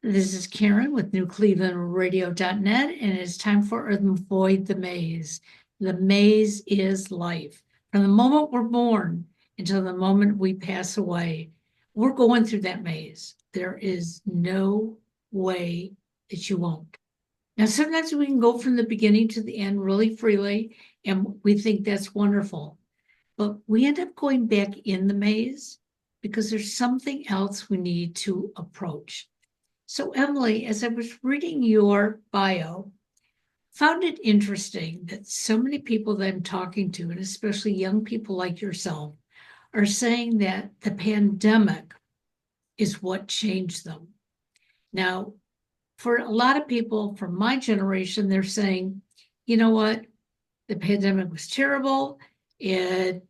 This is Karen with newclevelandradio.net, and it's time for Avoid the Maze. The maze is life. From the moment we're born until the moment we pass away, we're going through that maze. There is no way that you won't. Now, sometimes we can go from the beginning to the end really freely, and we think that's wonderful. But we end up going back in the maze because there's something else we need to approach. So, Emily, as I was reading your bio, found it interesting that so many people that I'm talking to, and especially young people like yourself, are saying that the pandemic is what changed them. Now, for a lot of people from my generation, they're saying, you know what? The pandemic was terrible. It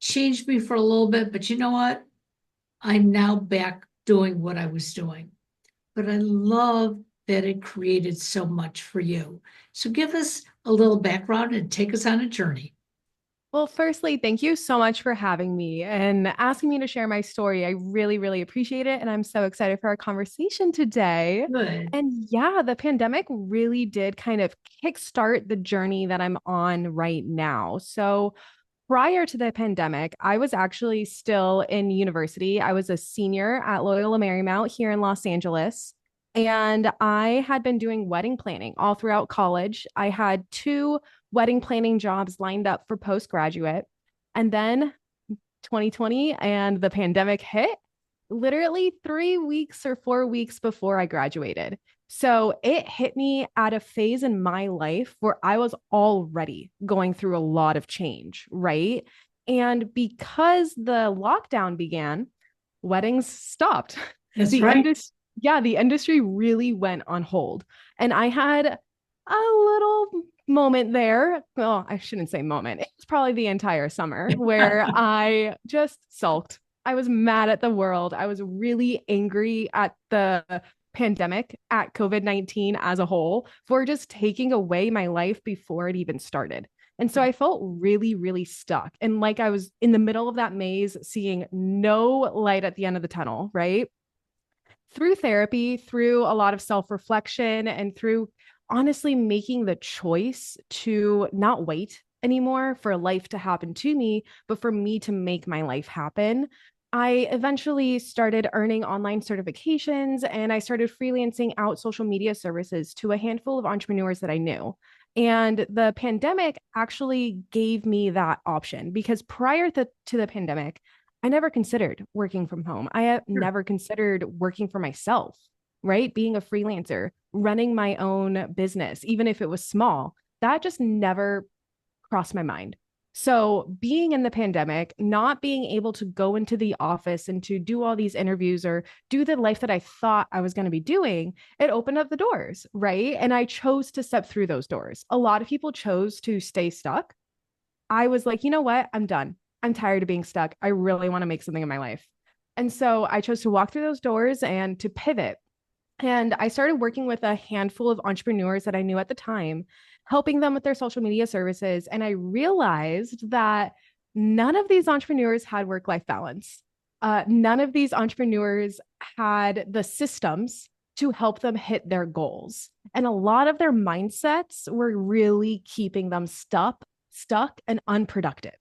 changed me for a little bit, but you know what? I'm now back doing what I was doing. But I love that it created so much for you. So give us a little background and take us on a journey. Well, firstly, thank you so much for having me and asking me to share my story. I really, really appreciate it. And I'm so excited for our conversation today. Good. And yeah, the pandemic really did kind of kickstart the journey that I'm on right now. So prior to the pandemic, I was actually still in university. I was a senior at Loyola Marymount here in Los Angeles. And I had been doing wedding planning all throughout college. I had two wedding planning jobs lined up for postgraduate. And then 2020 and the pandemic hit literally 3 weeks or 4 weeks before I graduated. So it hit me at a phase in my life where I was already going through a lot of change, right? And because the lockdown began, weddings stopped. That's The right. industry, yeah, the industry really went on hold. And I had a little moment there. Well, I shouldn't say moment. It was probably the entire summer where I just sulked. I was mad at the world. I was really angry at the pandemic, at COVID-19 as a whole, for just taking away my life before it even started. And so I felt really, really stuck. And like I was in the middle of that maze, seeing no light at the end of the tunnel, right? Through therapy, through a lot of self reflection, and through honestly making the choice to not wait anymore for life to happen to me, but for me to make my life happen. I eventually started earning online certifications and I started freelancing out social media services to a handful of entrepreneurs that I knew. And the pandemic actually gave me that option because prior to the pandemic, I never considered working from home. I have Sure. never considered working for myself, right? Being a freelancer, running my own business, even if it was small, that just never crossed my mind. So, being in the pandemic, not being able to go into the office and to do all these interviews or do the life that I thought I was going to be doing, it opened up the doors, right? And I chose to step through those doors. A lot of people chose to stay stuck. I was like, you know what? I'm done. I'm tired of being stuck. I really want to make something in my life. And so I chose to walk through those doors and to pivot. And I started working with a handful of entrepreneurs that I knew at the time, helping them with their social media services. And I realized that none of these entrepreneurs had work life balance. None of these entrepreneurs had the systems to help them hit their goals. And a lot of their mindsets were really keeping them stuck and unproductive.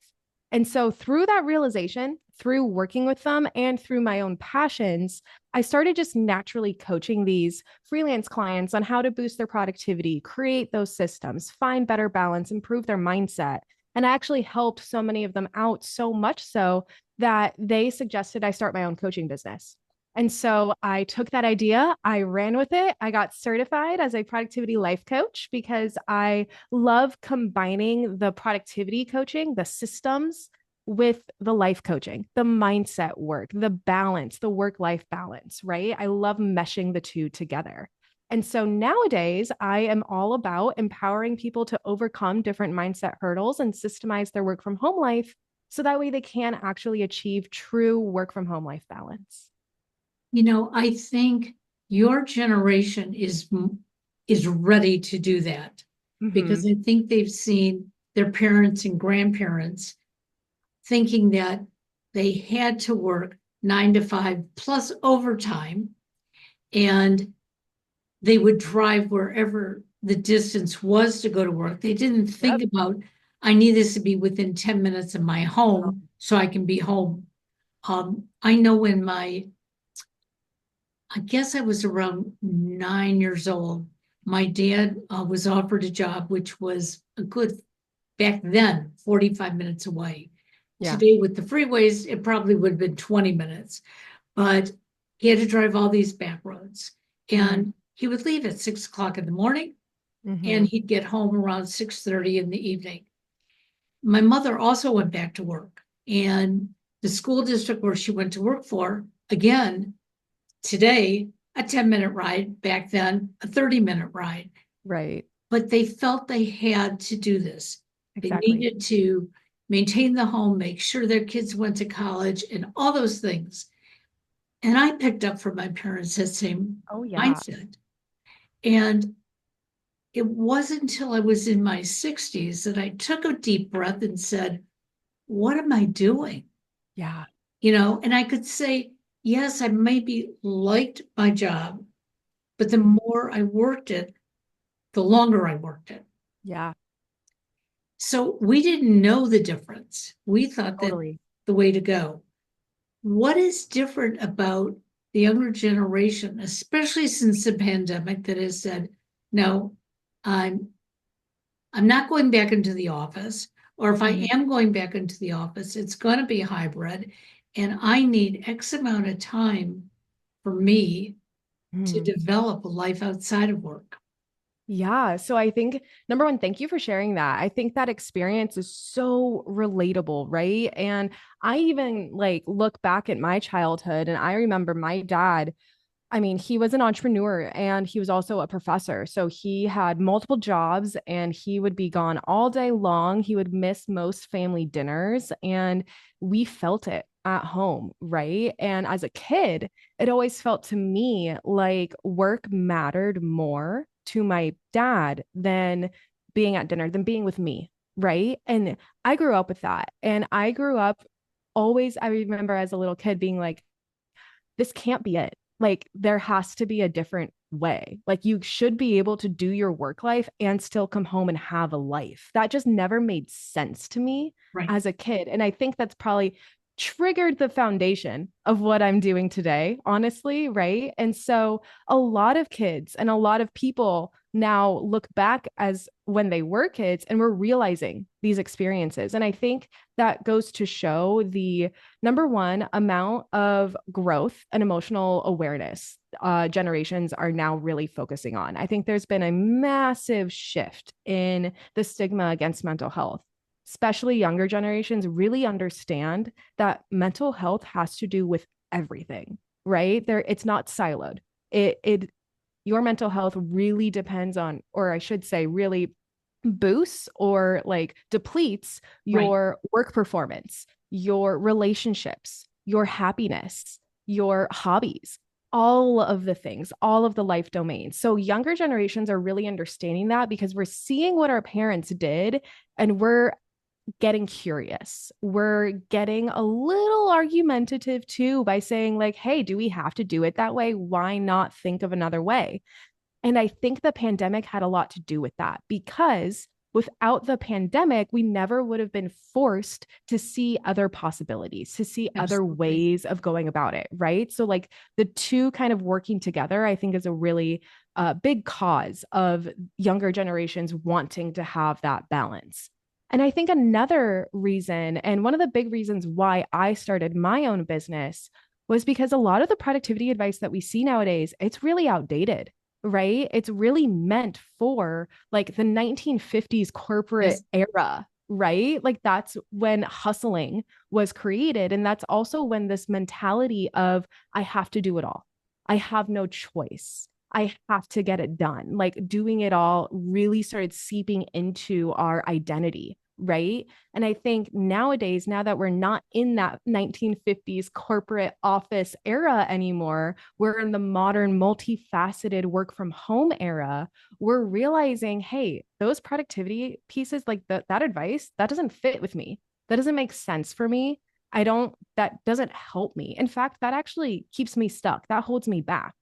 And so through that realization, through working with them and through my own passions, I started just naturally coaching these freelance clients on how to boost their productivity, create those systems, find better balance, improve their mindset. And I actually helped so many of them out so much so that they suggested I start my own coaching business. And so I took that idea, I ran with it. I got certified as a productivity life coach because I love combining the productivity coaching, the systems with the life coaching, the mindset work, the balance, the work life balance, right? I love meshing the two together. And so nowadays, I am all about empowering people to overcome different mindset hurdles and systemize their work from home life so that way they can actually achieve true work from home life balance. I think your generation is ready to do that because Mm-hmm. I think they've seen their parents and grandparents thinking that they had to work 9 to 5 plus overtime. And they would drive wherever the distance was to go to work. They didn't think Yep. about, I need this to be within 10 minutes of my home so I can be home. I know I guess I was around 9 years old. My dad was offered a job, which was a good, back then, 45 minutes away. Yeah. Today, with the freeways, it probably would have been 20 minutes, but he had to drive all these back roads. And he would leave at 6 o'clock in the morning Mm-hmm. and he'd get home around 6:30 in the evening. My mother also went back to work, and the school district where she went to work for, again, today, a 10-minute ride, back then, a 30-minute ride. Right. But they felt they had to do this. They Exactly. needed to maintain the home, make sure their kids went to college, and all those things. And I picked up from my parents that same Oh, yeah. mindset. And it wasn't until I was in my 60s that I took a deep breath and said, what am I doing? Yeah. And I could say, yes, I maybe liked my job, but the Mhm. more I worked it, the longer I worked it. Yeah. So we didn't know the difference. We thought that Totally. the way to go. What is different about the younger generation, especially since the pandemic, that has said, no, I'm I'm not going back into the office, or if I Mhm. am going back into the office, it's going to be hybrid, and I need X amount of time for me to Mhm. develop a life outside of work. Yeah. So I think number one, thank you for sharing that. I think that experience is so relatable, right? And I even like look back at my childhood and I remember my dad. I mean, he was an entrepreneur and he was also a professor. So he had multiple jobs and he would be gone all day long. He would miss most family dinners and we felt it at home, right? And as a kid, it always felt to me like work mattered more to my dad than being at dinner, than being with me, right? And I grew up with that. And I grew up always, I remember as a little kid being like, this can't be it. Like there has to be a different way. Like you should be able to do your work life and still come home and have a life. That just never made sense to me Right. as a kid. And I think that's probably triggered the foundation of what I'm doing today, honestly, right? And so a lot of kids and a lot of people now look back as when they were kids and we're realizing these experiences. And I think that goes to show the number one amount of growth and emotional awareness generations are now really focusing on. I think there's been a massive shift in the stigma against mental health. Especially younger generations really understand that mental health has to do with everything, right? There, it's not siloed. It your mental health really depends on, or I should say, really boosts or like depletes Right. your work performance, your relationships, your happiness, your hobbies, all of the things, all of the life domains. So younger generations are really understanding that because we're seeing what our parents did and we're getting curious. We're getting a little argumentative too by saying, like, hey, do we have to do it that way? Why not think of another way? And I think the pandemic had a lot to do with that because without the pandemic, we never would have been forced to see other possibilities, to see other Absolutely. ways of going about it. Right. So, like the two kind of working together, I think is a really big cause of younger generations wanting to have that balance. And I think another reason, and one of the big reasons why I started my own business was because a lot of the productivity advice that we see nowadays, it's really outdated, right? It's really meant for like the 1950s corporate Yes. era, right? Like that's when hustling was created. And that's also when this mentality of, I have to do it all, I have no choice. I have to get it done. Like doing it all really started seeping into our identity, right? And I think nowadays, now that we're not in that 1950s corporate office era anymore, we're in the modern, multifaceted work from home era. We're realizing, hey, those productivity pieces, like that advice, that doesn't fit with me. That doesn't make sense for me. That doesn't help me. In fact, that actually keeps me stuck. That holds me back.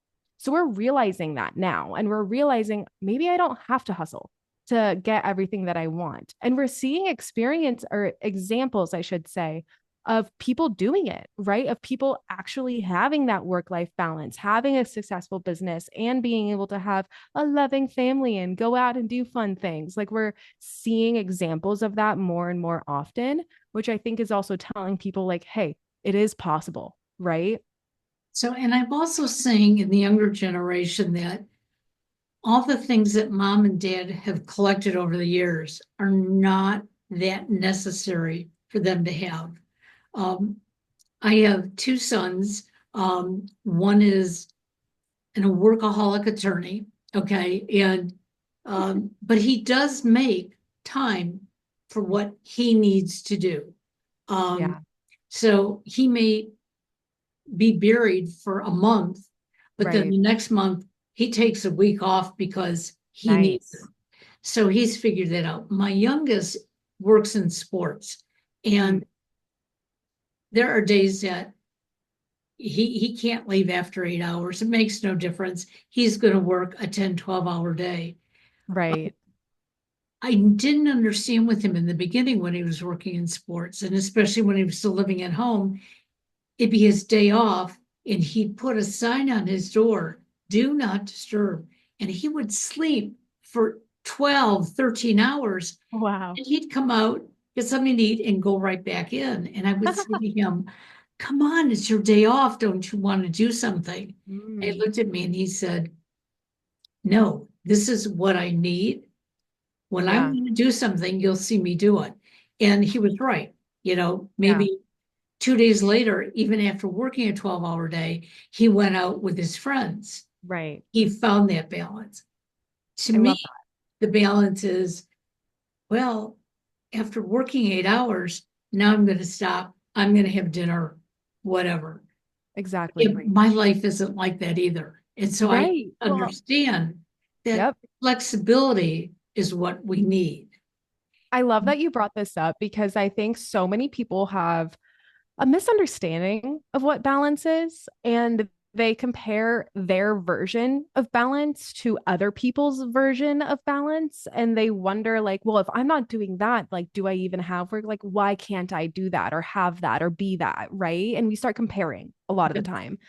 So we're realizing that now, and we're realizing maybe I don't have to hustle to get everything that I want. And we're seeing experience or examples, I should say, of people doing it, right? Of people actually having that work-life balance, having a successful business, and being able to have a loving family and go out and do fun things. Like we're seeing examples of that more and more often, which I think is also telling people like, hey, it is possible, right? So, and I'm also saying in the younger generation that all the things that mom and dad have collected over the years are not that necessary for them to have. Um, I have two sons. One is a workaholic attorney, okay, and but he does make time for what he needs to do. Yeah, So he may be buried for a month, but then right. the next month he takes a week off because he needs it. Nice. So he's figured that out. My youngest works in sports, Mm, and there are days that he can't leave after 8 hours. It makes no difference. He's going to work a 10, 12 hour day. right. I didn't understand with him in the beginning when he was working in sports, and especially when he was still living at home. It'd be his day off, and he'd put a sign on his door, do not disturb. And he would sleep for 12, 13 hours. Wow. And he'd come out, get something to eat, and go right back in. And I would say to him, come on, it's your day off. Don't you want to do something? And he Mm, looked at me and he said, no, this is what I need. When I yeah, want to do something, you'll see me do it. And he was right. yeah, Maybe 2 days later, even after working a 12-hour day, he went out with his friends. right. He found that balance. To I me, love that. the balance is, well, after working 8 hours, now I'm going to stop. I'm going to have dinner, whatever. Exactly. My life isn't like that either. And so I Right. Well, understand that yep. flexibility is what we need. I love that you brought this up because I think so many people have a misunderstanding of what balance is, and they compare their version of balance to other people's version of balance. And they wonder, like, well, if I'm not doing that, like, do I even have work? Like, why can't I do that or have that or be that? Right. And we start comparing a lot of the time.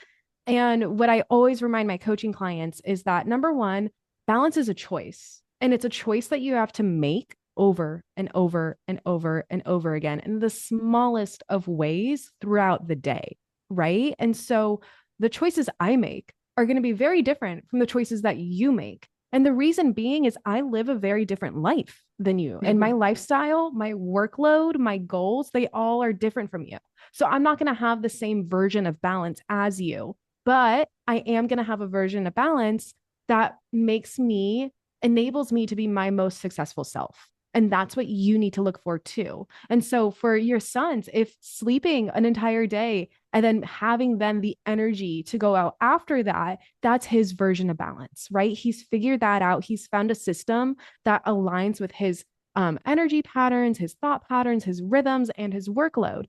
And what I always remind my coaching clients is that number one, balance is a choice. And it's a choice that you have to make over and over and over and over again in the smallest of ways throughout the day. Right. And so the choices I make are going to be very different from the choices that you make. And the reason being is I live a very different life than you. And my lifestyle, my workload, my goals, they all are different from you. So I'm not going to have the same version of balance as you, but I am going to have a version of balance that enables me to be my most successful self. And that's what you need to look for too. And so for your sons, if sleeping an entire day and then having then the energy to go out after that, that's his version of balance, right? He's figured that out. He's found a system that aligns with his energy patterns, his thought patterns, his rhythms, and his workload.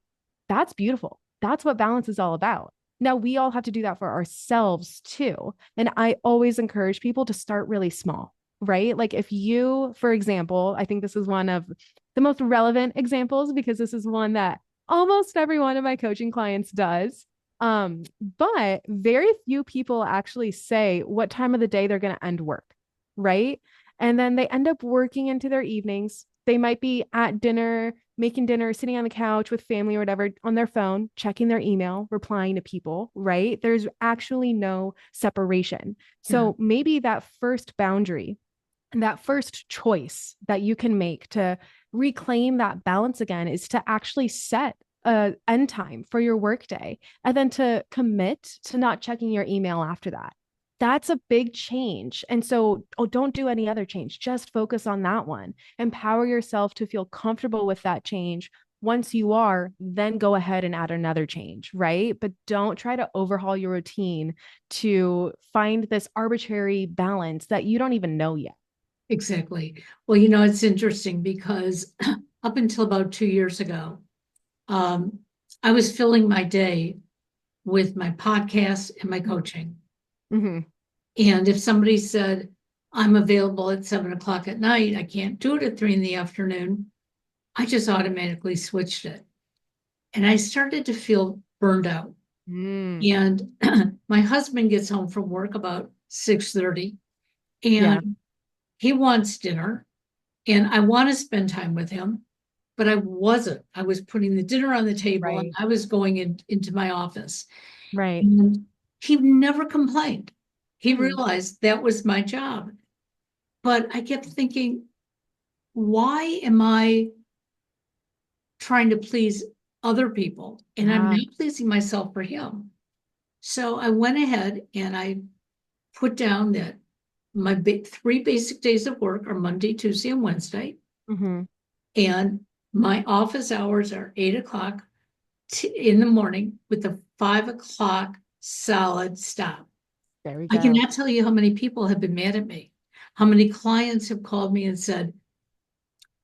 That's beautiful. That's what balance is all about. Now, we all have to do that for ourselves too. And I always encourage people to start really small, right? Like if you, for example, I think this is one of the most relevant examples because this is one that almost every one of my coaching clients does. But very few people actually say what time of the day they're going to end work, right? And then they end up working into their evenings. They might be at dinner, making dinner, sitting on the couch with family or whatever on their phone, checking their email, replying to people, right? There's actually no separation. Yeah, So maybe that first boundary and that first choice that you can make to reclaim that balance again is to actually set a end time for your workday and then to commit to not checking your email after that. That's a big change. And so, don't do any other change. Just focus on that one. Empower yourself to feel comfortable with that change. Once you are, then go ahead and add another change, right? But don't try to overhaul your routine to find this arbitrary balance that you don't even know yet. exactly. Well, it's interesting because up until about 2 years ago, um, I was filling my day with my podcast and my coaching. Mm-hmm. And if somebody said, I'm available at 7 o'clock at night, I can't do it at 3 in the afternoon, I just automatically switched it. And I started to feel burned out. Mm, And my husband gets home from work about 6:30, yeah. and he wants dinner, and I want to spend time with him, but I wasn't. I was putting the dinner on the table and Right. I was going into my office. Right. And he never complained. He Mm, realized that was my job. But I kept thinking, why am I trying to please other people? And I'm yeah. not pleasing myself for him. So I went ahead and I put down that my three basic days of work are Monday, Tuesday, and Wednesday. Mm-hmm. And my office hours are 8 o'clock in the morning with a 5 o'clock solid stop. There we I go. cannot tell you how many people have been mad at me, how many clients have called me and said,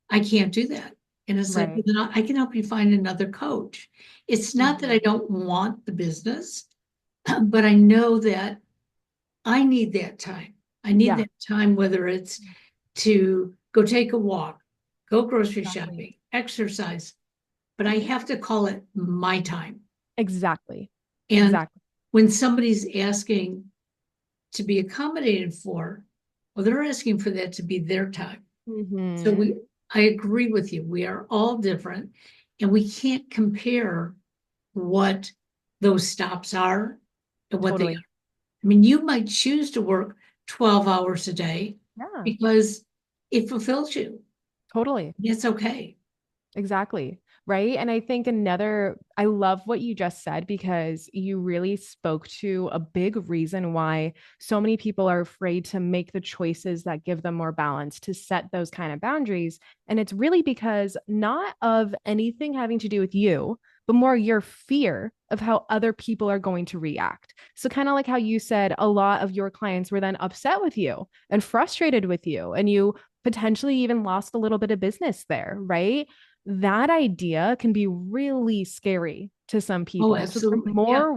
I can't do that. And I said, Right. well, then I can help you find another coach. It's not that Mm-hmm. I don't want the business, but I know that I need that time. I need Yeah. that time, whether it's to go take a walk, go grocery Exactly. shopping, exercise, but I have to call it my time. Exactly. And Exactly. when somebody's asking to be accommodated for, well, they're asking for that to be their time. So Mm-hmm. I agree with you. We are all different, and we can't compare what those stops are and what they Totally. are. I mean, you might choose to work 12 hours a day Yeah. because it fulfills you. Totally. It's okay. Exactly. Right. And I think I love what you just said because you really spoke to a big reason why so many people are afraid to make the choices that give them more balance, to set those kind of boundaries. And it's really because not of anything having to do with you, but more your fear of how other people are going to react. So, kind of like how you said, a lot of your clients were then upset with you and frustrated with you, and you potentially even lost a little bit of business there, right? That idea can be really scary to some Oh, people. So they're absolutely. Yeah. more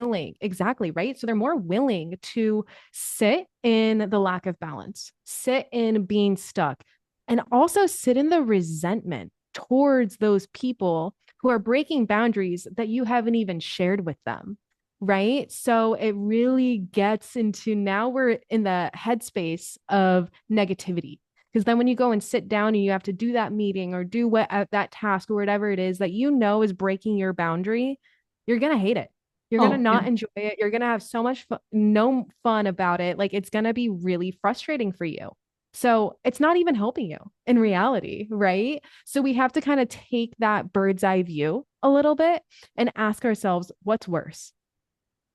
willing, exactly, right? So they're more willing to sit in the lack of balance, sit in being stuck, and also sit in the resentment towards those people who are breaking boundaries that you haven't even shared with them. Right. So it really gets into now we're in the headspace of negativity, because then when you go and sit down and you have to do that meeting or do what that task or whatever it is that you know is breaking your boundary, you're going to hate it. You're going to Oh, yeah. not enjoy it. You're going to have so much no fun about it. Like it's going to be really frustrating for you. So it's not even helping you in reality, right? So we have to kind of take that bird's eye view a little bit and ask ourselves, what's worse,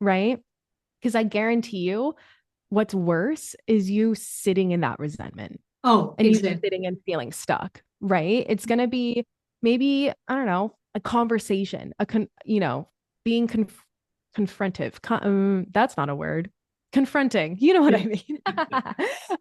right? Because I guarantee you, what's worse is you sitting in that resentment Oh, and you exactly. sitting and feeling stuck, right? It's going to be maybe, I don't know, a conversation, being confrontive. That's not a word. Confronting, you know what Yeah.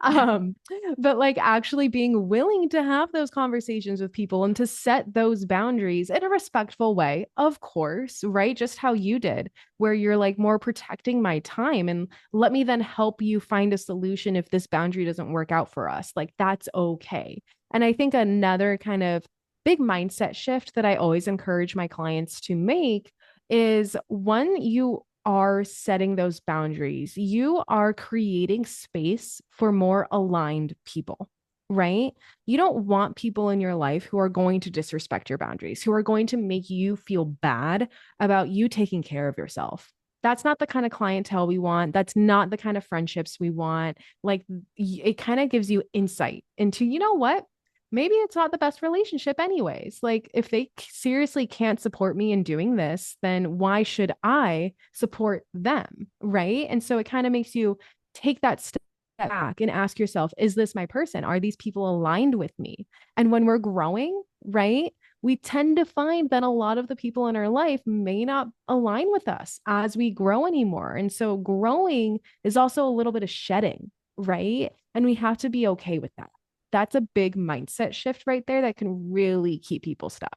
I mean? But like actually being willing to have those conversations with people and to set those boundaries in a respectful way, of course, right? Just how you did, where you're like more protecting my time and let me then help you find a solution if this boundary doesn't work out for us. Like that's okay. And I think another kind of big mindset shift that I always encourage my clients to make is when you are setting those boundaries, you are creating space for more aligned people, right? You don't want people in your life who are going to disrespect your boundaries, who are going to make you feel bad about you taking care of yourself. That's not the kind of clientele we want. That's not the kind of friendships we want. Like it kind of gives you insight into, you know what? Maybe it's not the best relationship anyways. Like if they seriously can't support me in doing this, then why should I support them, right? And so it kind of makes you take that step back and ask yourself, is this my person? Are these people aligned with me? And when we're growing, right, we tend to find that a lot of the people in our life may not align with us as we grow anymore. And so growing is also a little bit of shedding, right? And we have to be okay with that. That's a big mindset shift right there that can really keep people stuck.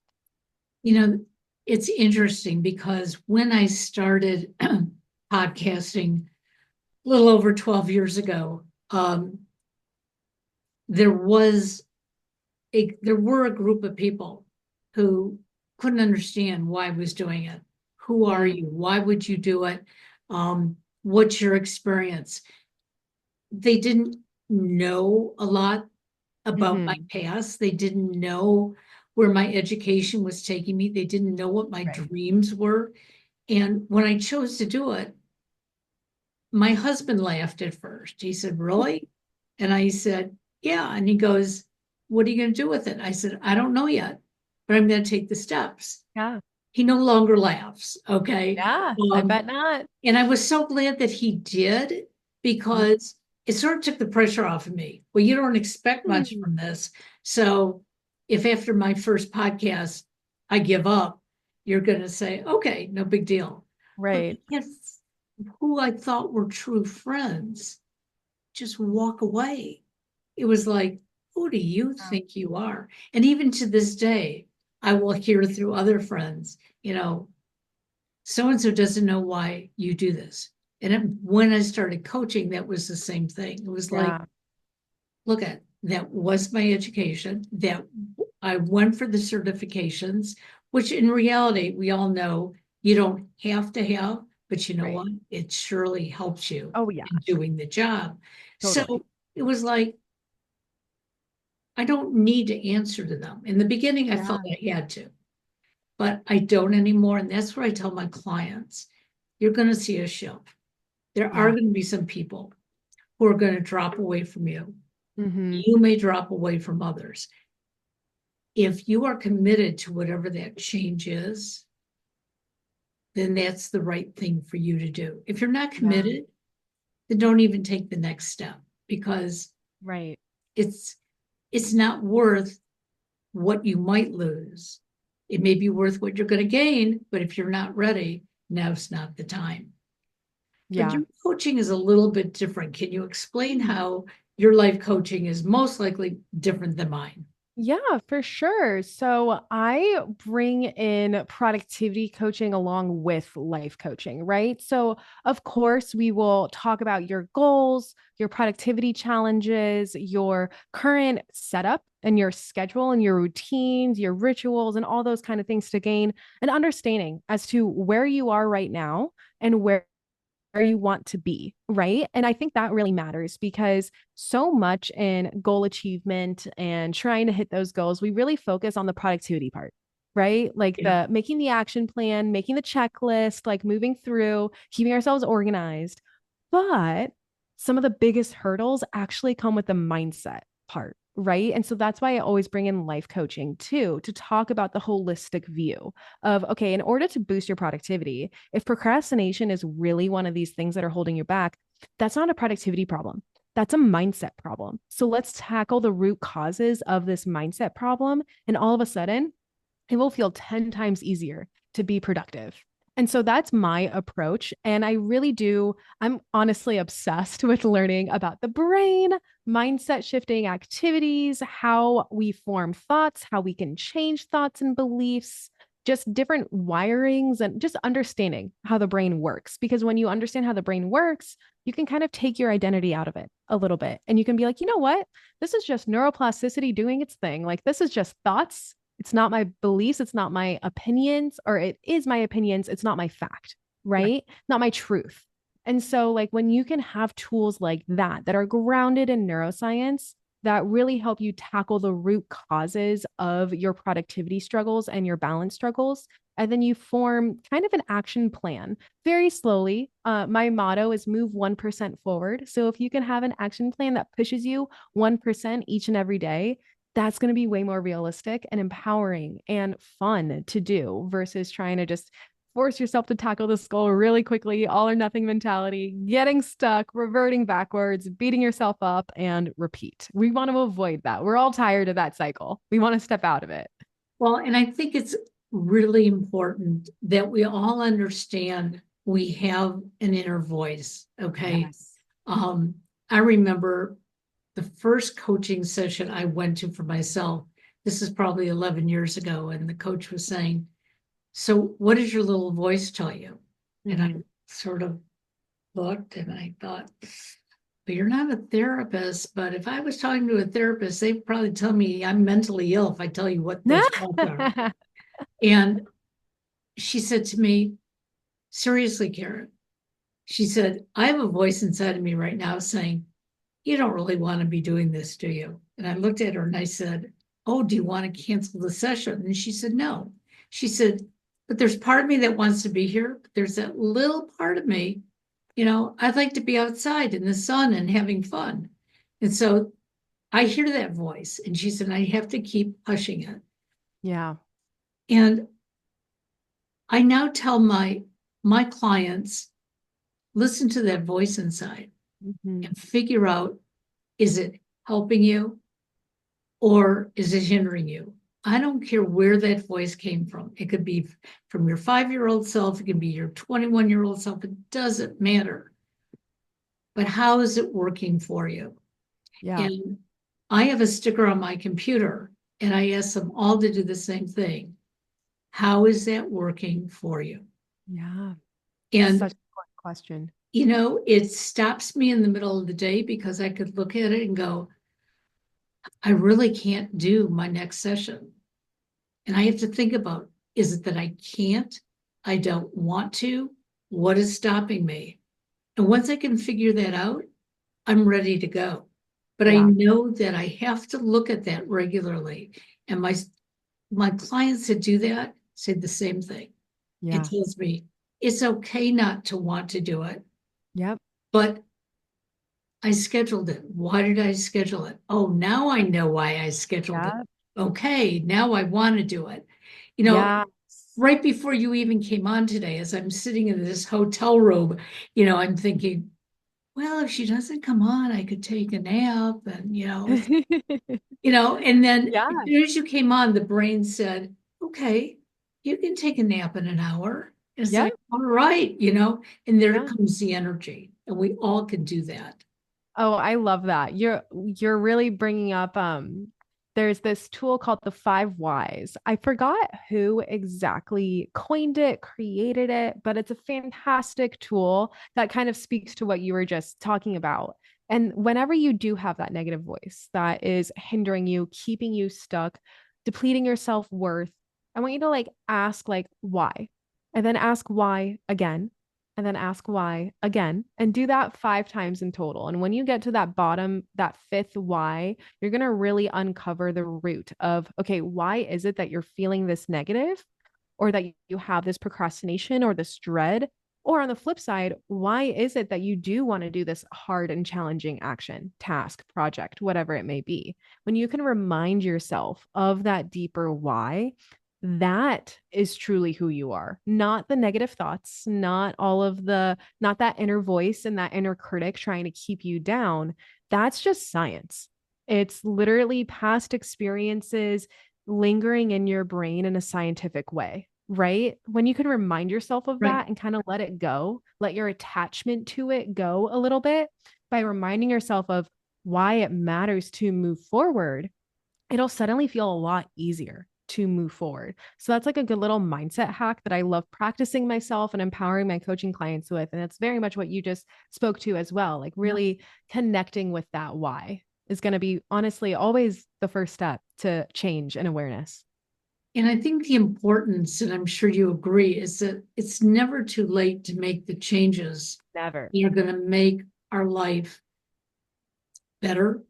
You know, it's interesting because when I started podcasting, little over 12 years ago, there was there were a group of people who couldn't understand why I was doing it. Who are you? Why would you do it? What's your experience? They didn't know a lot about my past. They didn't know where my education was taking me. They didn't know what my Right. dreams were. And when I chose to do it, my husband laughed at first. He said, "Really?" And I said, "Yeah." And he goes, "What are you going to do with it?" I said, "I don't know yet, but I'm going to take the steps." Yeah. He no longer laughs. Okay. Yeah. I Um, bet not. and I was so glad that he did, because it sort of took the pressure off of me. Well, you don't expect much Mhm. from this. So if after my first podcast I give up, you're going to say, okay, no big deal. But Right. if who I thought were true friends just walk away, it was like, who do you Wow. think you are? And even to this day, I will hear through other friends, so and so doesn't know why you do this. And when I started coaching, that was the same thing. It was like, Yeah. look at that was my education, that I went for the certifications, which in reality, we all know you don't have to have, but you know Right. what? It surely helps you Oh, yeah. in doing the job. Totally. So it was like, I don't need to answer to them. In the beginning, I felt Yeah. I had to, but I don't anymore. And that's what I tell my clients. You're going to see a shift. There are Yeah. going to be some people who are going to drop away from you. Hmm. You may drop away from others. If you are committed to whatever that change is, then that's the right thing for you to do. If you're not Yeah. committed, then don't even take the next step, because Right. it's it's not worth what you might lose. It may be worth what you're going to gain, but if you're not ready, now's not the time. But Yeah. your coaching is a little bit different. Can you explain Hmm. how your life coaching is most likely different than mine? Yeah, for sure. So I bring in productivity coaching along with life coaching, right? So, of course, we will talk about your goals, your productivity challenges, your current setup and your schedule and your routines, your rituals, and all those kind of things to gain an understanding as to where you are right now and where you want to be, right? And I think that really matters because so much in goal achievement and trying to hit those goals, we really focus on the productivity part, right? Like Yeah. the making the action plan, making the checklist, like moving through, keeping ourselves organized. But some of the biggest hurdles actually come with the mindset part, right? And so that's why I always bring in life coaching too, to talk about the holistic view of, okay, in order to boost your productivity, if procrastination is really one of these things that are holding you back, that's not a productivity problem. That's a mindset problem. So let's tackle the root causes of this mindset problem. And all of a sudden, it will feel 10 times easier to be productive. And so that's my approach. And I really do, I'm honestly obsessed with learning about the brain, mindset shifting activities, how we form thoughts, how we can change thoughts and beliefs, just different wirings, and just understanding how the brain works. Because when you understand how the brain works, you can kind of take your identity out of it a little bit. And you can be like, you know what? This is just neuroplasticity doing its thing. Like, this is just thoughts. It's not my beliefs. It's not my opinions, or it is my opinions. It's not my fact, Right. right? Not my truth. And so, like, when you can have tools like that that are grounded in neuroscience that really help you tackle the root causes of your productivity struggles and your balance struggles, and then you form kind of an action plan very slowly. My motto is move 1% forward. So if you can have an action plan that pushes you 1% each and every day, that's going to be way more realistic and empowering and fun to do versus trying to just force yourself to tackle this goal really quickly, all or nothing mentality, getting stuck, reverting backwards, beating yourself up, and repeat. We want to avoid that. We're all tired of that cycle. We want to step out of it. Well, and I think it's really important that we all understand we have an inner voice. Okay. Yes. Um, I remember the first coaching session I went to for myself. This is probably 11 years ago. And the coach was saying, "So what does your little voice tell you?" And I Mm-hmm. sort of looked and I thought, but you're not a therapist. But if I was talking to a therapist, they'd probably tell me I'm mentally ill if I tell you what those thoughts are. And she said to me, seriously, Karen, she said, I have a voice inside of me right now saying, you don't really want to be doing this, do you? And I looked at her and I said, oh, do you want to cancel the session? And she said, no. She said, but there's part of me that wants to be here. But there's that little part of me, I'd like to be outside in the sun and having fun. And so I hear that voice. And she said, I have to keep hushing it. Yeah. And I now tell my clients, listen to that voice inside and figure out, is it helping you or is it hindering you? I don't care where that voice came from. It could be from your 5-year-old self, it could be your 21-year-old self, it doesn't matter. But how is it working for you? Yeah. And I have a sticker on my computer and I ask them all to do the same thing. How is that working for you? Yeah. And Such a good question. it stops me in the middle of the day because I could look at it and go, I really can't do my next session. And I have to think about, is it that I can't? I don't want to? What is stopping me? And once I can figure that out, I'm ready to go. But I Yeah. know that I have to look at that regularly. And my clients that do that say the same thing. It Yeah. tells me it's okay not to want to do it, Yep. but I scheduled it. Why did I schedule it? Oh, now I know why I scheduled it. Yeah. Okay, now I want to do it. You know, Yeah. right before you even came on today, as I'm sitting in this hotel room, I'm thinking, well, if she doesn't come on, I could take a nap and, and then Yeah. as soon as you came on, the brain said, okay, you can take a nap in an hour. And it's Yeah. like, all right, and there Yeah. comes the energy and we all can do that. Oh, I love that. You're really bringing up there's this tool called the 5 whys. I forgot who exactly coined it, created it, but it's a fantastic tool that kind of speaks to what you were just talking about. And whenever you do have that negative voice that is hindering you, keeping you stuck, depleting your self-worth, I want you to ask why? And then ask why again and then ask why again and do that 5 times in total. And when you get to that bottom, that fifth why, you're going to really uncover the root of, okay, why is it that you're feeling this negative or that you have this procrastination or this dread? Or on the flip side, why is it that you do want to do this hard and challenging action, task, project, whatever it may be? When you can remind yourself of that deeper why, that is truly who you are, not the negative thoughts, not not that inner voice and that inner critic trying to keep you down. That's just science. It's literally past experiences lingering in your brain in a scientific way, right? When you can remind yourself of Right. that and kind of let it go, let your attachment to it go a little bit by reminding yourself of why it matters to move forward, it'll suddenly feel a lot easier to move forward. So that's like a good little mindset hack that I love practicing myself and empowering my coaching clients with. And it's very much what you just spoke to as well. Like really connecting with that why is going to be honestly always the first step to change and awareness. And I think the importance, and I'm sure you agree, is that it's never too late to make the changes Never. that are going to make our life better.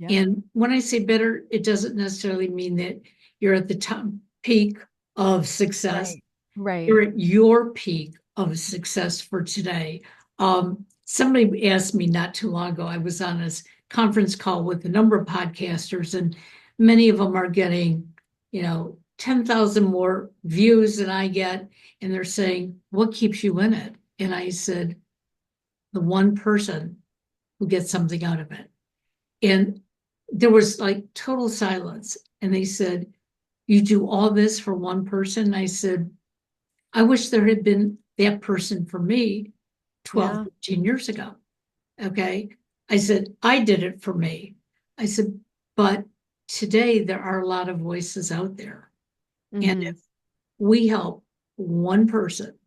Yep. And when I say better, it doesn't necessarily mean that you're at the top peak of success. Right. Right. You're at your peak of success for today. Somebody asked me not too long ago, I was on a conference call with a number of podcasters, and many of them are getting, 10,000 more views than I get. And they're saying, what keeps you in it? And I said, the one person who gets something out of it. And there was like total silence. And they said, you do all this for one person? I said, I wish there had been that person for me 12, Yeah. 15 years ago. Okay. I said, I did it for me. I said, but today there are a lot of voices out there. And Mm-hmm. if we help one person,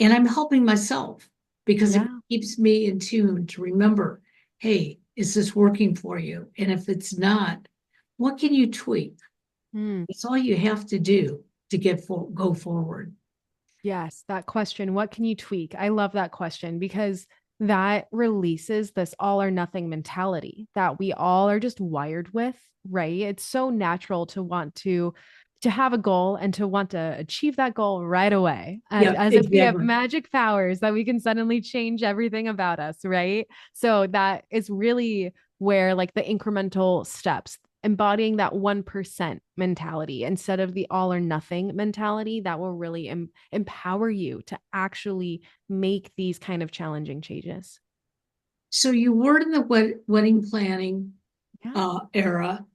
and I'm helping myself, because it Yeah. keeps me in tune to remember, hey, is this working for you? And if it's not, what can you tweak? Mm. It's all you have to do to go forward. Yes, that question, what can you tweak? I love that question because that releases this all or nothing mentality that we all are just wired with, right? It's so natural to want to have a goal and to want to achieve that goal right away, Yeah, as if we have exactly. magic powers that we can suddenly change everything about us, right? So that is really where like the incremental steps, embodying that 1% mentality instead of the all or nothing mentality, that will really empower you to actually make these kind of challenging changes. So you were in the wedding planning Yeah. era.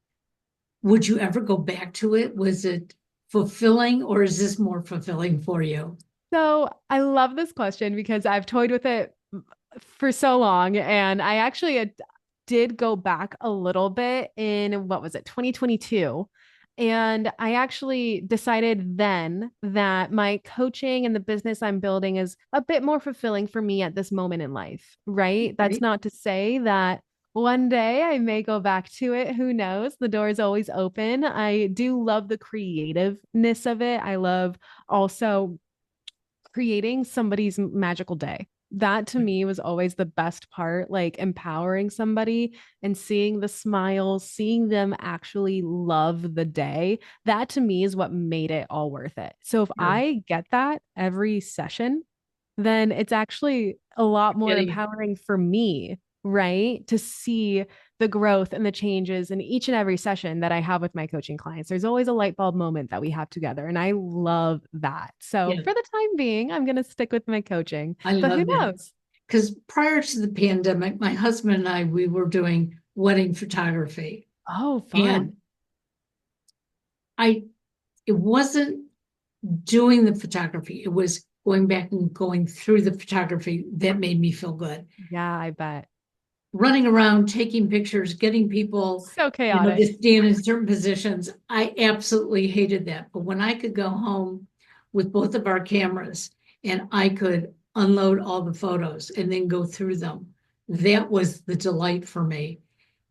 Would you ever go back to it? Was it fulfilling, or is this more fulfilling for you? So I love this question because I've toyed with it for so long. And I actually did go back a little bit in what was it, 2022. And I actually decided then that my coaching and the business I'm building is a bit more fulfilling for me at this moment in life, right? That's Right? not to say that one day I may go back to it. Who knows? The door is always open. I do love the creativeness of it. I love also creating somebody's magical day. That to me was always the best part, like empowering somebody and seeing the smiles, seeing them actually love the day. That to me is what made it all worth it. So if Sure. I get that every session, then it's actually a lot more Getting it. empowering for me, right? To see the growth and the changes in each and every session that I have with my coaching clients. There's always a light bulb moment that we have together. And I love that. So Yeah, for the time being, I'm going to stick with my coaching, I but who love that. knows? Because prior to the pandemic, my husband and I, we were doing wedding photography. Oh, fun. And I, it wasn't doing the photography, it was going back and going through the photography that made me feel good. Yeah, I bet. Running around, taking pictures, getting people, So to chaotic. stand in certain positions. I absolutely hated that. But when I could go home with both of our cameras and I could unload all the photos and then go through them, that was the delight for me.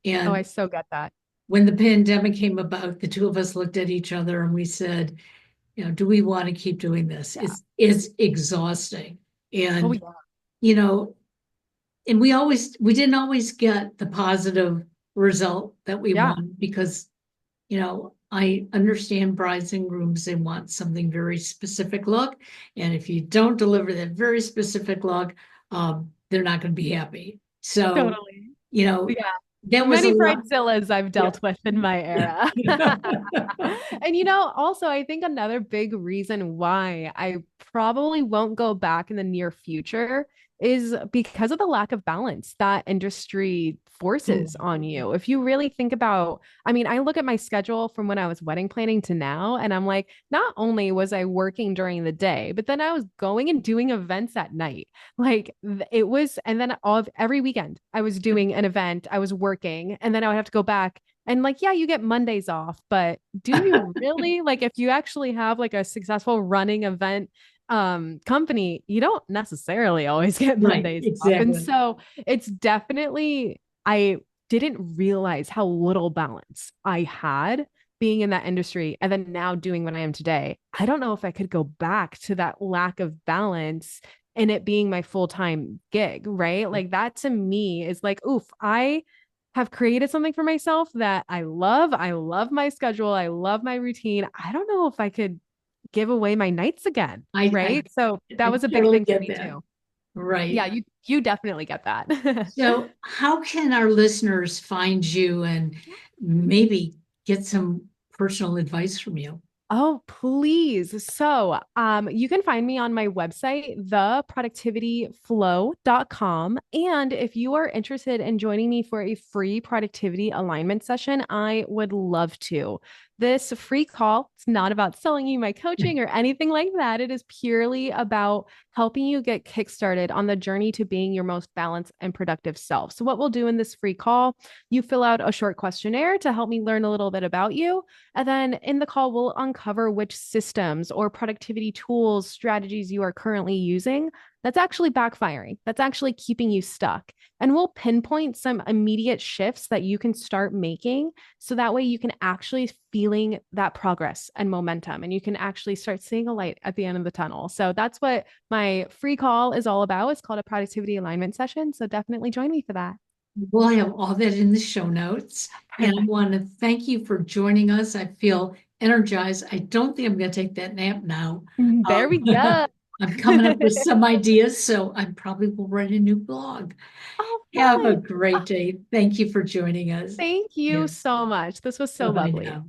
Oh, I And so get that. when the pandemic came about, the two of us looked at each other and we said, do we want to keep doing this? Yeah. It's exhausting. Oh, And, yeah. you know, and we didn't always get the positive result that we Yeah. want because, I understand brides and grooms, they want something very specific look. And if you don't deliver that very specific look, they're not going to be happy. So, Totally. you know, Yeah. that was a Many lot. bridezillas I've Yeah. dealt with in my era. And also, I think another big reason why I probably won't go back in the near future is because of the lack of balance that industry forces on you. If you really think about, I mean, I look at my schedule from when I was wedding planning to now, and I'm like, not only was I working during the day, but then I was going and doing events at night. Like it was, and then all of every weekend I was doing an event, I was working, and then I would have to go back. And like, yeah, you get Mondays off, but do you really like if you actually have like a successful running event company, you don't necessarily always get Right, Mondays off. And exactly. so it's definitely I didn't realize how little balance I had being in that industry and then now doing what I am today. I don't know if I could go back to that lack of balance and it being my full-time gig, right? Like that to me is like, oof, I have created something for myself that I love. I love my schedule. I love my routine. I don't know if I could give away my nights again, I, I, right? So that I was a big totally thing for get me that. too. Right. Yeah, you definitely get that. So, how can our listeners find you and maybe get some personal advice from you? Oh, please. So, you can find me on my website, theproductivityflow.com. And if you are interested in joining me for a free productivity alignment session, I would love to. This free call, it's not about selling you my coaching or anything like that. It is purely about helping you get kickstarted on the journey to being your most balanced and productive self. So, what we'll do in this free call, you fill out a short questionnaire to help me learn a little bit about you. And then in the call, we'll uncover which systems or productivity tools, strategies you are currently using that's actually backfiring. That's actually keeping you stuck. And we'll pinpoint some immediate shifts that you can start making. So that way you can actually feeling that progress and momentum, and you can actually start seeing a light at the end of the tunnel. So that's what my free call is all about. It's called a productivity alignment session. So definitely join me for that. We'll have all that in the show notes. And I Perfect. want to thank you for joining us. I feel energized. I don't think I'm going to take that nap now. There we go. I'm coming up with some ideas, so I probably will write a new blog. Oh, Have a fun. great day. Thank you for joining us. Thank you Yeah. so much. This was so Bye-bye lovely. now.